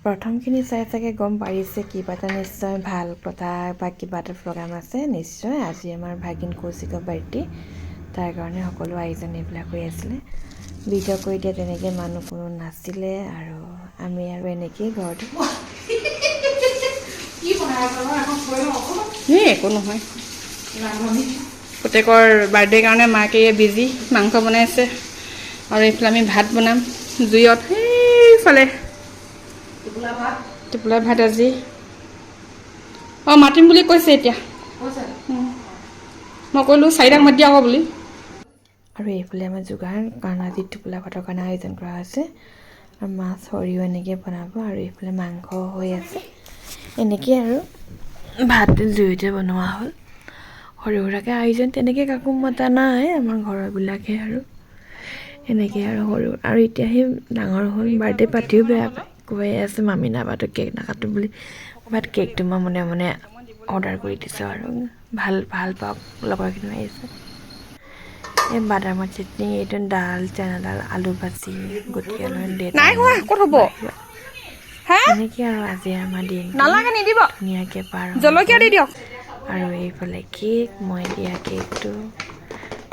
প্ৰথমখিনি চাই চাগে গম পাৰিছে কিবা এটা নিশ্চয় ভাল কথা বা কিবা এটা প্ৰগ্ৰাম আছে। নিশ্চয় আজি আমাৰ ভাগিন কৌশিকৰ বাৰ্থডে, তাৰ কাৰণে সকলো আয়োজন এইবিলাক হৈ আছিলে। ভিডিঅ' কৰি দিয়া তেনেকৈ মানুহ কোনো নাছিলে আৰু আমি আৰু এনেকেই ঘৰতে একো নহয়। পুতেকৰ বাৰ্থডেৰ কাৰণে মাকে বিজি মাংস বনাইছে আৰু এইফালে আমি ভাত বনাম জুইত। সেইফালে টোপোলা ভাত আজি মাতিম বুলি কৈছে এতিয়া। মই ক'লোঁ 4টাক মাতি দিয়া আকৌ বুলি। আৰু এইফালে আমাৰ যোগাৰ কাৰণ আজি টোপোলা ভাতৰ কাৰণে আয়োজন কৰা হৈছে আৰু মাছ সৰিয়হ এনেকৈ বনাব আৰু এইফালে মাংস হৈ আছে। এনেকৈ আৰু ভাত জুইতে বনোৱা হ'ল। সৰু সুৰাকৈ আয়োজন তেনেকৈ কাকো মতা নাই, আমাৰ ঘৰৰবিলাকে আৰু এনেকৈ আৰু সৰু আৰু এতিয়া সেই ডাঙৰ হ'ল বাৰ্থডে পাৰ্টিও বেয়া পায়, কৈ আছে মামী নাবাতো কেক নাকাটো বুলি। বাট কেকটো মই মনে মনে অৰ্ডাৰ কৰি দিছোঁ আৰু ভাল পাওক লগৰখিনি আহিছে। এই বাদামৰ চাটনি, এইটো দাল চেনাদাল আলু ভাজি গুটি আলু নাই হোৱা ক'ত হ'ব এনেকৈ আৰু আজি আমাৰ দিনটো নালাগে নিদিব ধুনীয়াকৈ পাৰ জলকীয়া দি দিয়ক। আৰু এইফালে কেক, মই দিয়া কেকটো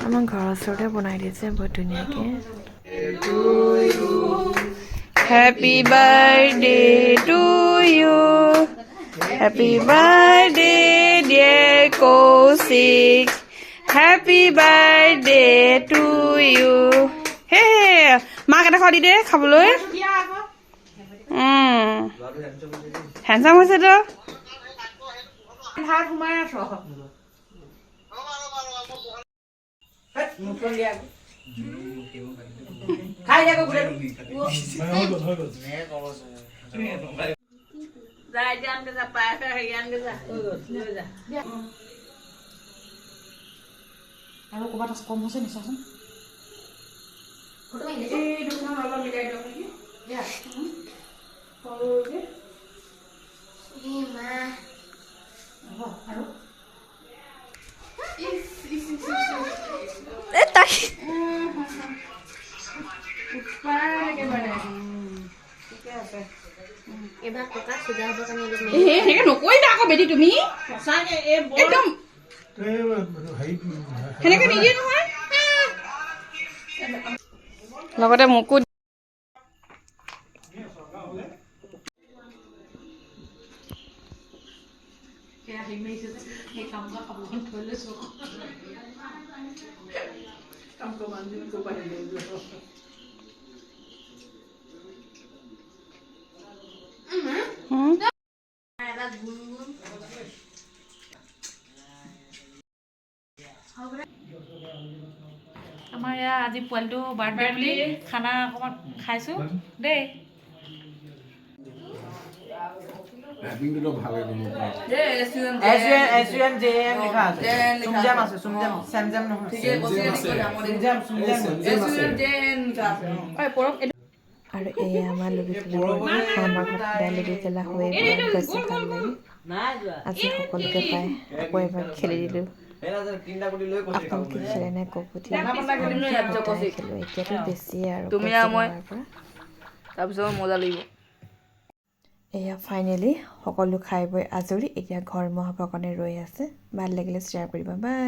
আমাৰ ঘৰৰ ওচৰতে বনাই দিছে বহুত ধুনীয়াকৈ। Happy birthday to you, happy birthday dear Kaushik, happy birthday to you. হে মাক এটা দি দে খাবলৈ। হেণ্ডচাম হৈছে তো। ভাত সোমাই আছ খাই যাই দিয়া আনকে যা পায় হেৰি আনকে যা লৈ যা। আৰু ক'ৰবাত কম হৈছে নি চাচোন। এই দুখন অলপ মিলাই দিয়ক নেকি। আৰু সেনেকে নকৰিবা আকৌ বেটি তুমি একদম সেনেকে নিদিয়ে নহয়। লগতে মোকো আমাৰ এয়া আজি পোৱালিটো বাৰ্থডে বুলি খানা অকণমান খাইছোঁ দেই। আৰু এয়া আমাৰ লুডু খেলা আমাৰ ঘৰত সদায় লুডু খেলা হৈয়ে বেছি ভাল লাগে। আজি সকলোকে পাই আকৌ এবাৰ খেলি দিলোঁ। আপোনালোকে খেলে নে কপতি খেলোঁ এতিয়াতো বেছিয়ে আৰু তাৰপিছত মজা লাগিব। এয়া ফাইনেলি সকলো খাই বৈ আজৰি, এতিয়া ঘৰ মহাবৰ কাৰণে ৰৈ আছে। ভাল লাগিলে শ্বেয়াৰ কৰিবা, বাই।